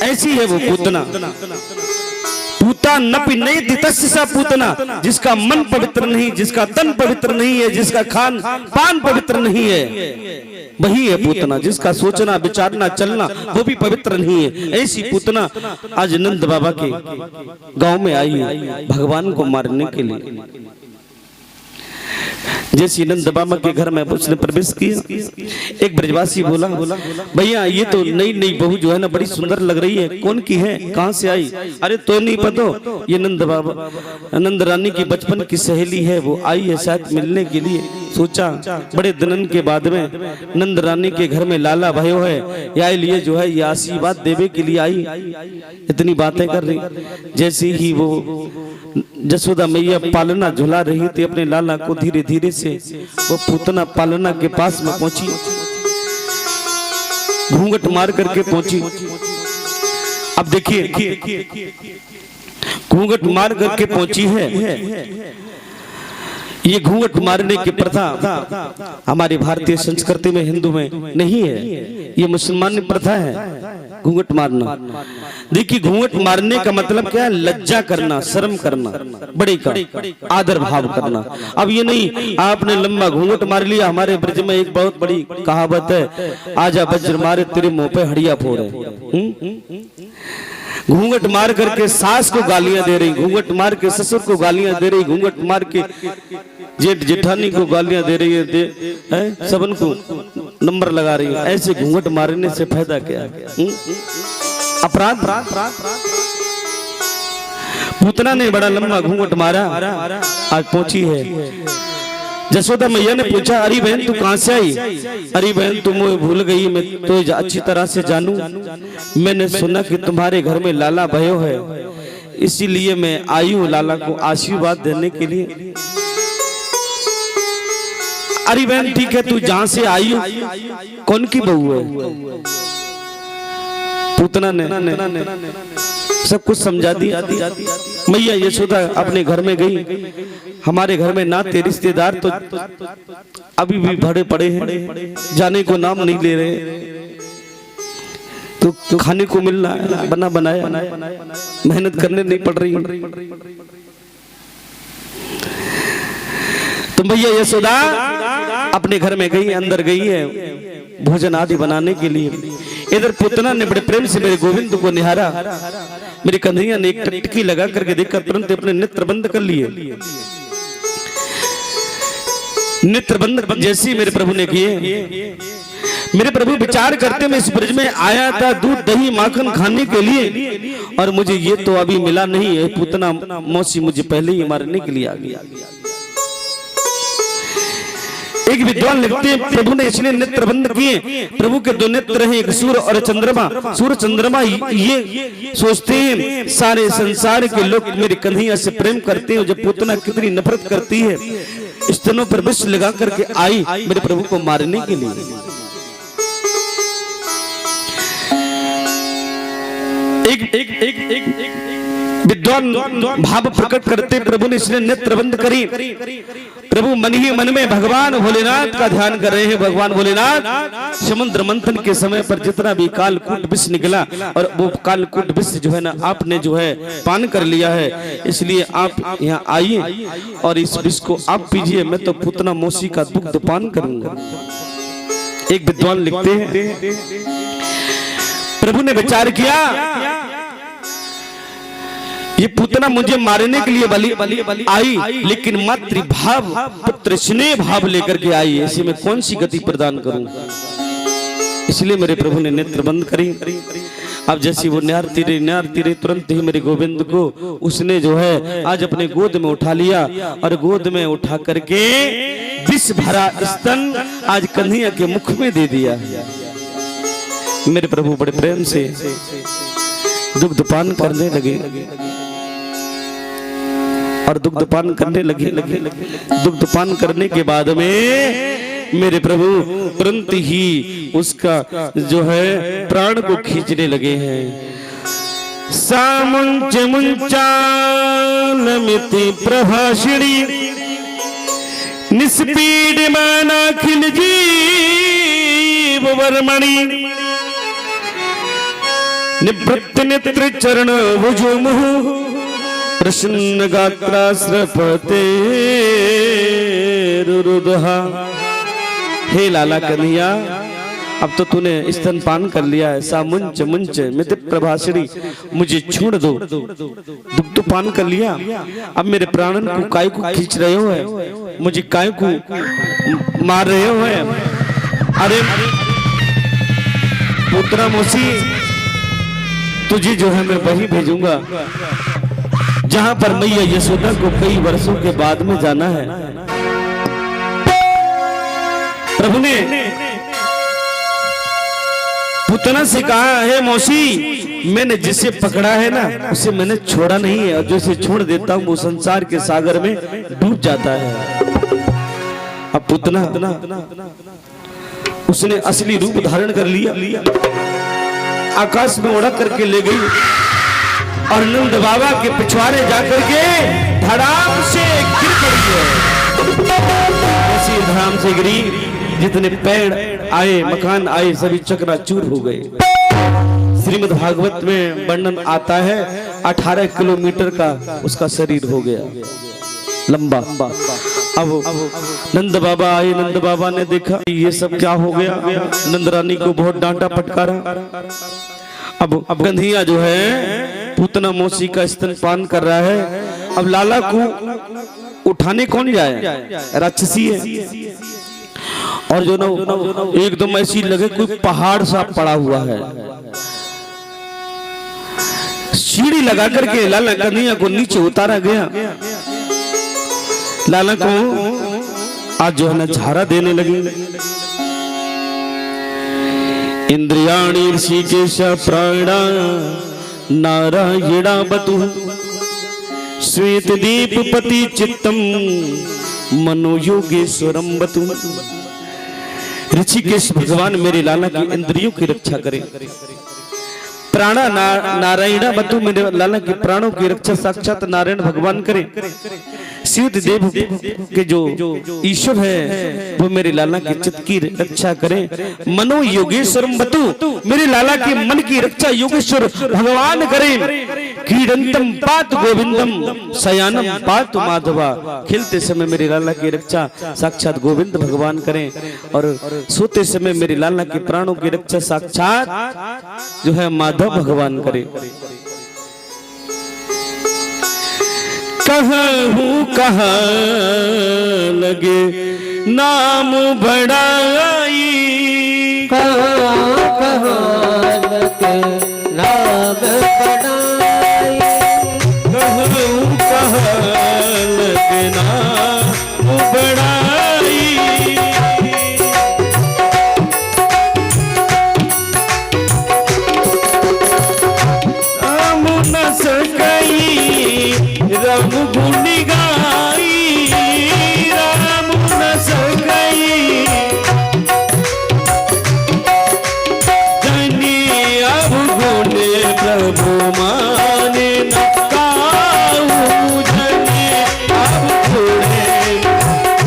ऐसी है वो पूतना। पूता नपि नहीं दितस्सा पूतना, जिसका मन पवित्र नहीं, जिसका तन पवित्र नहीं है, जिसका खान पान पवित्र नहीं है, वही है पूतना। जिसका सोचना विचारना चलना वो भी पवित्र नहीं है, ऐसी पूतना आज नंद बाबा के गांव में आई है भगवान को मारने के लिए। जैसी नंद बाबा के घर में उसने प्रवेश किया, एक ब्रजवासी बोला, भैया ये तो नई नई बहू जो है ना बड़ी सुंदर लग रही है, कौन की है, कहाँ से आई? अरे तो नहीं पता, ये नंद बाबा नंद रानी की बचपन की सहेली है, वो आई है शायद मिलने के लिए। सोचा बड़े दिनन के बाद में नंद रानी के घर में लाला भयो है, या लिए जो है ये आशीर्वाद देवे के लिए आई। इतनी बातें कर रही, जैसे ही वो जसोदा मैया पालना झुला रही थी अपने लाला को, धीरे धीरे से वो पूतना पालना के पास में पहुंची, घूंघट मार करके पहुंची। अब देखिए घूंघट मार करके पहुंची है। ये घूंघट मारने की प्रथा हमारी भारतीय संस्कृति में, हिंदू में नहीं है, ये मुसलमान प्रथा है घूंघट मारना। देखिए घूंघट मारने का मतलब क्या है? लज्जा करना, शर्म करना, बड़े का आदर भाव करना। अब ये नहीं आपने लंबा घूंघट मार लिया। हमारे ब्रज में एक बहुत बड़ी कहावत है, आजा वज्र मारे तेरे मुंह पे हड़िया फोड़े। घूंघट मार करके सास को गालियां दे रही, घूंघट मार के ससुर को गालियां दे रही, घूंघट मार के जेठ जेठानी को गालियां दे रही है, सबन को नंबर लगा रही है। ऐसे घूंघट मारने से फायदा क्या है? अपराध। पूतना ने बड़ा लंबा घूंघट मारा, आज पहुंची है। जसोदा मैया ने पूछा, अरे बहन तू कहां से आई? अरे बहन तुम मुझे भूल गई, मैं तो अच्छी तरह से जानू। मैंने सुना कि तुम्हारे घर में लाला भयो है, इसीलिए मैं आई हूँ लाला को आशीर्वाद देने के लिए। अरे बहन ठीक है, तू जहां से आई हो कौन की बहू है? पूतना ने सब कुछ समझा दिया। मैया यशोदा अपने घर में गई। हमारे घर में नाते रिश्तेदार तो अभी भी भरे पड़े हैं, जाने को नाम नहीं ले रहे। तो खाने को मिल रहा है, बना बनाया, मेहनत करने नहीं पड़ रही। तो भैया यशोदा अपने घर में गई, अंदर गई है भोजन आदि बनाने के लिए। इधर पूतना ने बड़े प्रेम से मेरे गोविंद को निहारा। मेरी कन्हैया ने एक टटकी लगा करके देखकर तुरंत अपने नेत्र बंद कर लिए। नेत्र बंद जैसी मेरे प्रभु ने किए, मेरे प्रभु विचार करते मैं इस ब्रज में आया था दूध दही माखन खाने के लिए, और मुझे ये तो अभी मिला नहीं है। पूतना मौसी मुझे पहले ही मारने के लिए आ गया। एक विद्वान लिखते हैं, प्रभु ने इसलिए नेत्र बंद किए, प्रभु के दो नेत्र हैं, एक सूर्य और चंद्रमा। सूर्य चंद्रमा ये सोचते हैं सारे संसार के लोग मेरी कन्हैया से प्रेम करते हैं। जब पूतना कितनी नफरत करती है, स्तनों पर विष लगा करके आई मेरे प्रभु को मारने के लिए। एक विद्वान भाव प्रकट करते, प्रभु ने इसलिए नेत्र बंद करी। प्रभु मन ही मन में भगवान भोलेनाथ का ध्यान कर रहे हैं। भगवान भोलेनाथ समुद्र मंथन के समय पर जितना भी कालकूट विष निकला, और वो कालकूट विष जो है ना आपने जो है पान कर लिया है, इसलिए आप यहाँ आइए और इस विष को आप पीजिए, मैं तो पूतना मौसी का दुग्ध पान करूंगा। एक विद्वान लिखते हैं, प्रभु ने विचार किया ये पूतना मुझे मारने के लिए बलि आई, लेकिन मातृभाव पुत्र स्नेह भाव लेकर के आई, ऐसे में कौन सी गति प्रदान करूं? इसलिए मेरे प्रभु ने नेत्र बंद करी। अब जैसी वो निहारती रही, तुरंत ही मेरे गोविंद को उसने जो है आज अपने गोद में उठा लिया, और गोद में उठा करके विष भरा स्तन आज कन्हैया के मुख में दे दिया। मेरे प्रभु बड़े प्रेम से दुग्ध पान करने लगे, और दुग्ध पान करने लगे। दुग्ध पान करने के बाद में मेरे प्रभु तुरंत ही उसका जो है प्राण को खींचने लगे हैं। सामुंच मुंचालमिति प्रभाषिणी निस्पीडमानाखिल जीव वर्मणि निवृत्त नेत्र चरण भुजमुह प्रसन्न गात्रा स्रपते रुरुदहा। हे लाला कन्हैया, अब तो तूने स्तनपान कर लिया है, सामुंच मुंच मित प्रभाषणी, मुझे छोड़ दो। दुग्ध पान कर लिया, अब मेरे प्राणन को काय को खींच रहे हो, मुझे काय को मार रहे हो। अरे पुत्रा मौसी, तुझे जो है मैं वही भेजूंगा जहां पर मैया यशोदा को कई वर्षों के बाद में जाना है। प्रभु ने पुतना से कहा है, मौसी मैंने जिसे पकड़ा है ना उसे मैंने छोड़ा नहीं है, और जिसे छोड़ देता हूं वो संसार के सागर में डूब जाता है। अब पुतना उसने असली रूप धारण कर लिया, आकाश में उड़ा करके ले गई और नंद बाबा के पिछवाड़े जाकर के धड़ाम से गिर पड़ी है। ऐसी धड़ाम से गिरी, जितने पेड़ आए मकान आए सभी चकनाचूर हो गए। श्रीमद् भागवत में वर्णन आता है 18 किलोमीटर का उसका शरीर हो गया लंबा। अब नंद बाबा आए, नंद बाबा ने देखा ये सब क्या हो गया, नंद रानी को बहुत डांटा फटकारा। अब कन्हैया जो है पूतना मौसी का स्तनपान कर रहा है। अब लाला को उठाने कौन जाए, राक्षसी है, और जो ना एकदम ऐसी लगे कोई पहाड़ सा पड़ा हुआ है। सीढ़ी लगा करके लाला कन्हैया को नीचे उतारा गया। लाला को आज जो है ना झारा देने लगी। इंद्रियाणि ऋषिकेश प्राणा नारायणा बतु श्वेत दीप पति चित्तम मनोयोगेश्वरम बतु। ऋषिकेश भगवान मेरे लाला की इंद्रियों की रक्षा करें। प्राणा नारायणा बतु, मेरे लाला के प्राणों की रक्षा साक्षात नारायण भगवान करें। शिव देव के जो ईश्वर है वो मेरे लाला के चित्त की रक्षा करें। मनो योगेश्वरम बतु, मेरे लाला के मन की रक्षा योगेश्वर भगवान करें। क्रीडंतम पात गोविंदम शयानम पात माधवा, खेलते समय मेरे लाला की रक्षा साक्षात गोविंद भगवान करें, और सोते समय मेरे लाला के प्राणों की रक्षा साक्षात जो है माधव भगवान करे। कहूँ कहाँ लगे नाम बढ़ाई, कहाँ लगे नाम बढ़ाई, कहूँ कहाँ लगे नाम बढ़ाई। राम न सकई रम गुनी गाई, राम न सकई धनी अब गुने प्रभु माने न काऊ, धनी अब गुने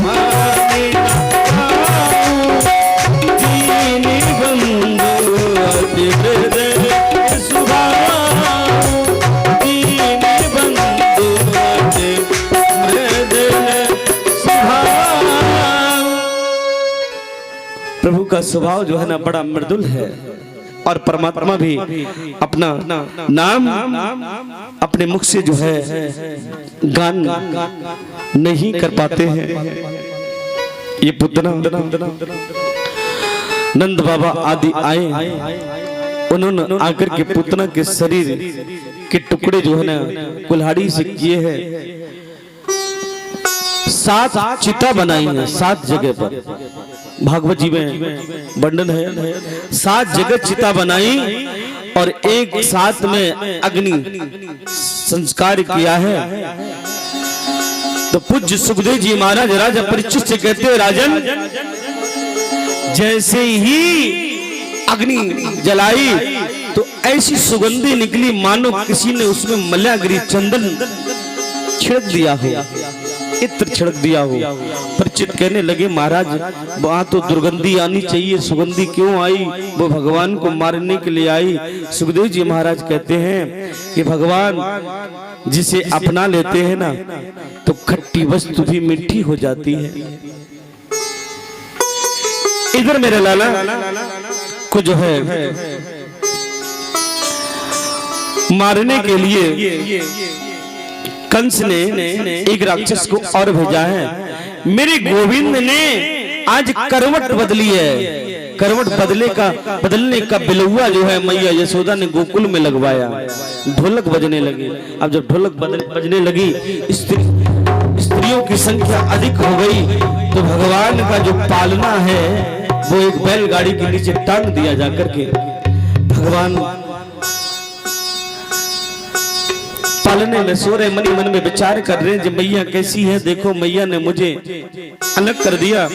माने न काऊ। दीन बंधु अति हृदय सुभाऊ, दीन बंधु अति हृदय सुभाऊ। प्रभु का स्वभाव जो है ना बड़ा मृदुल है, और परमात्मा भी अपना नाम अपने मुख से जो है गान नहीं कर पाते हैं। ये पुतना नंद बाबा आदि आए, उन्होंने आकर के पुतना के शरीर के टुकड़े जो है ना कुल्हाड़ी से किए हैं। 7 चिता बनाई है 7 जगह पर, भागवत जी में वर्णन है। 7 जगह चिता बनाई और एक साथ में अग्नि संस्कार किया है। तो पूज्य सुखदेव जी महाराज राजा परीक्षित से कहते हैं, राजन जैसे ही अग्नि जलाई तो ऐसी सुगंधी निकली मानो किसी ने उसमें मल्यागिरी चंदन छिड़क दिया हो। इत्र छिड़क दिया हो। परिचित कहने लगे महाराज वहां तो दुर्गंधी आनी चाहिए, सुगंधी क्यों आई? वो भगवान को मारने के लिए आई। सुखदेव जी महाराज कहते हैं कि भगवान जिसे अपना लेते हैं ना तो खट्टी वस्तु भी मीठी हो जाती है। इधर मेरे लाला को जो है मारने के लिए कंस ने एक राक्षस को और भेजा है। मेरे गोविंद ने आज करवट बदली है। करवट बदलने का बिलुआ जो है मैया यशोदा ने गोकुल में लगवाया। ढोलक बजने लगी। अब जब ढोलक बजने लगी स्त्रियों की संख्या अधिक हो गई तो भगवान का जो पालना है वो एक बैलगाड़ी के नीचे टांग दिया जाकर के। भगवान पालने में सो रहे, मनी मन में विचार कर रहे हैं जब मैया कैसी है। देखो मैया ने मुझे अलग कर दिया,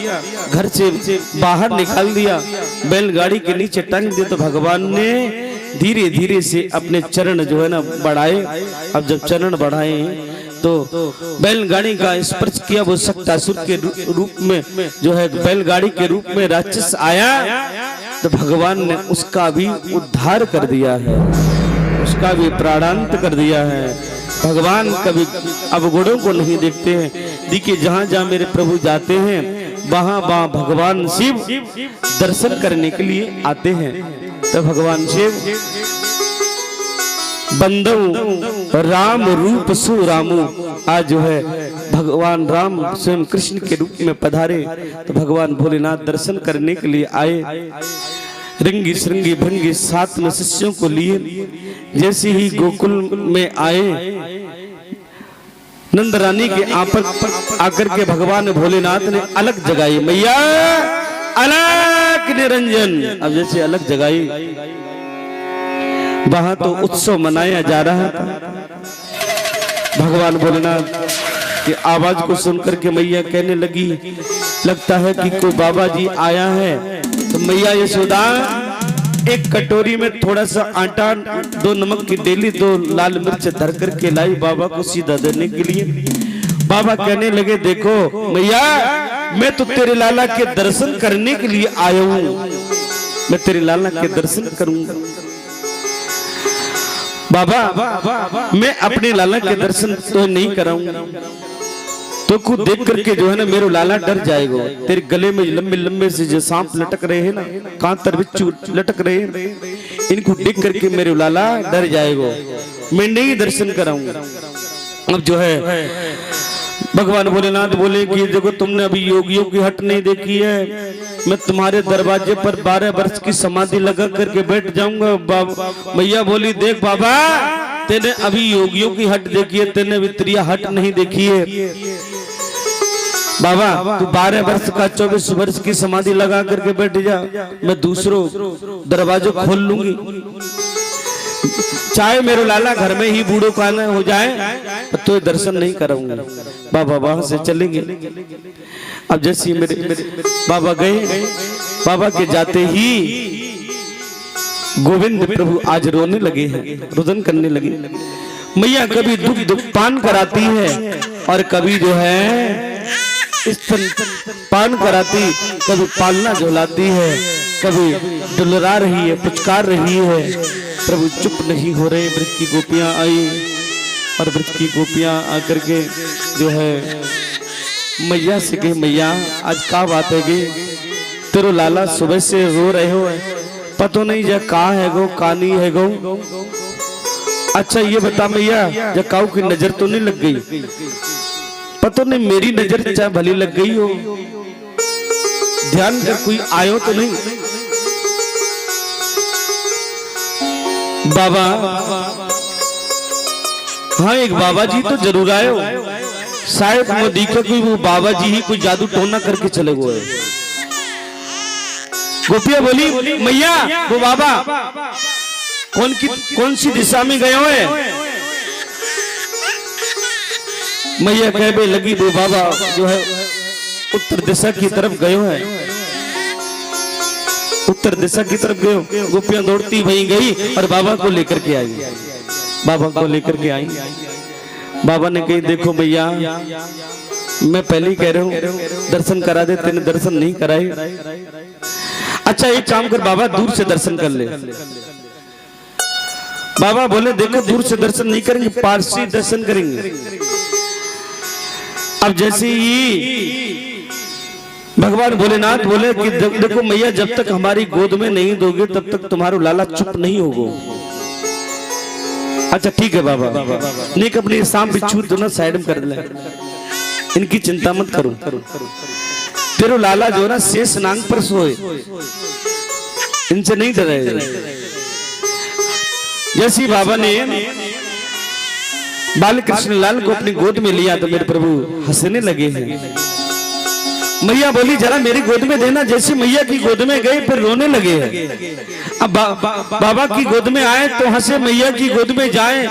घर से बाहर निकाल दिया, बैलगाड़ी के नीचे टांग दिया। तो भगवान ने धीरे धीरे से अपने चरण जो है ना बढ़ाए। अब जब चरण बढ़ाए तो बैलगाड़ी का स्पर्श किया। वो शक्तासुर के रूप में जो है बैलगाड़ी के रूप में राक्षस आया तो भगवान ने उसका भी उद्धार कर दिया है, उसका भी प्राणांत कर दिया है। भगवान कभी अवगुणों को नहीं देखते हैं। देखिए जहां जहां मेरे प्रभु जाते हैं वहां वहां भगवान शिव दर्शन करने के लिए आते हैं। तो भगवान शिव बंदौ राम रूप सु रामू, आज जो है भगवान राम स्वयं कृष्ण के रूप में पधारे। तो भगवान भोलेनाथ दर्शन करने के लिए आए। रंगी श्रृंगी भंगी साथ में शिष्यों को लिए जैसे ही गोकुल में आए नंद रानी के आकर के भगवान भोलेनाथ ने अलग जगाई। मैया अलग निरंजन। अब जैसे अलग जगाई वहां तो उत्सव मनाया जा रहा था। भगवान भोलेनाथ की आवाज को सुनकर के मैया कहने लगी लगता है कि कोई बाबा जी आया है। तो मैया यशोदा एक कटोरी में थोड़ा सा आटा, 2 नमक की डेली, 2 लाल मिर्च धर करके लाई बाबा को सीधा देने के लिए। बाबा कहने लगे देखो मैया मैं तो तेरे लाला के दर्शन करने के लिए आया हूं, मैं तेरे लाला के दर्शन करूंगा। बाबा मैं अपने लाला के दर्शन तो नहीं कराऊंगा, तो खुद देख करके जो है ना मेरे लाला डर जाएगा। तेरे गले में लंबे लंबे से जो सांप लटक रहे हैं ना, कांतर बिच्छू लटक रहे हैं, इनको देख करके मेरे लाला डर जाएगा, मैं नहीं दर्शन कराऊंगा। अब जो है भगवान भोलेनाथ बोले कि देखो तुमने अभी योगियों की हट नहीं देखी है, मैं तुम्हारे दरवाजे पर 12 वर्ष की समाधि लगा करके बैठ जाऊंगा। मैया बोली देख बाबा तेने अभी योगियों की हट देखी है, तेने वित्रिया हट नहीं देखी है। बाबा तू 12 वर्ष का 24 वर्ष की समाधि लगा करके बैठ जा, मैं दूसरों दरवाजों खोल लूंगी, चाहे मेरे लाला घर में ही बूढ़ो काना हो जाए तो दर्शन नहीं कराऊंगा। बाबा वहां से चलेंगे। अब जैसे मेरे बाबा गए, बाबा के जाते ही गोविंद प्रभु आज रोने लगे हैं, रुदन करने लगे। मैया कभी दुख पान कराती है और कभी जो है स्तन पान कराती, कभी पालना झुलाती है, कभी डुलरा रही है, पुचकार रही है। प्रभु चुप नहीं हो रहे। ब्रज की गोपियां आई और ब्रज की गोपियां आकर के जो है मैया से कही मैया आज क्या बात है गी, तेरो लाला सुबह से रो रहे हो, पतो नहीं जा कहा है गो का नहीं है गो। अच्छा ये बता मैया जकाऊ की नजर तो नहीं लग गई? पतो नहीं मेरी नजर चाहे भली लग गई हो, ध्यान कर कोई आयो तो नहीं? बाबा हाँ एक बाबा जी तो जरूर आए हो, शायद मैं देखा कोई वो बाबा जी ही कोई जादू टोना करके चले गए। गोपिया बोली मैया वो बाबा कौन सी दिशा में गए हुए? मैया कहने लगी वो बाबा जो है उत्तर दिशा की तरफ गए हैं, उत्तर दिशा की तरफ गए। गोपियां दौड़ती वहीं गई और बाबा को लेकर के आई, बाबा को लेकर के आई। बाबा ने कही देखो भैया मैं पहले ही कह रहा हूँ दर्शन करा दे, तेने दर्शन नहीं कराए। अच्छा एक काम कर बाबा, दूर से दर्शन कर ले। बाबा बोले देखो दूर से दर्शन नहीं करेंगे, पास से दर्शन करेंगे। अब जैसे ही भगवान भोलेनाथ बोले कि देखो मैया जब तक हमारी गोद में नहीं दोगे तब तक तुम्हारा लाला चुप नहीं होगा। अच्छा ठीक है बाबा, नहीं अपनी सांप बिच्छू दोनों साइड में कर ले, इनकी चिंता मत करो। तेरो लाला जो है ना शेष नांग पर सोए, इनसे नहीं डरे। जैसे ही बाबा ने बाल कृष्ण लाल को अपनी गोद में लिया तो मेरे प्रभु हंसने लगे हैं। मैया बोली जरा मेरी गोद में देना। जैसे मैया की गोद में गए फिर रोने लगे हैं। अब बाबा की गोद में आए तो हंसे, मैया की गोद में जाए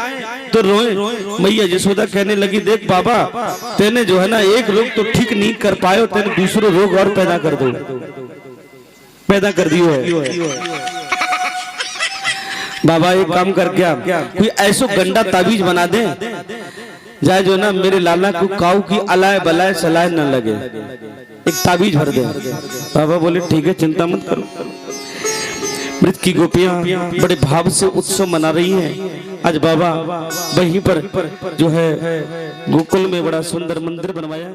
तो रोए। मैया यशोदा कहने लगी देख बाबा तेने जो है ना एक रोग तो ठीक नहीं कर पाए, तेने दूसरे रोग और पैदा कर दियो है। बाबा एक काम कर क्या कोई ऐसो गंदा ताबीज बना दे जाए जो ना मेरे लाला को काऊ की अलाय बलाय सलाय न लगे, एक ताबीज भर दे। बाबा बोले ठीक है चिंता मत करो। मृत की गोपियां बड़े भाव से उत्सव मना रही हैं। आज बाबा वहीं पर जो है गोकुल में बड़ा सुंदर मंदिर बनवाया।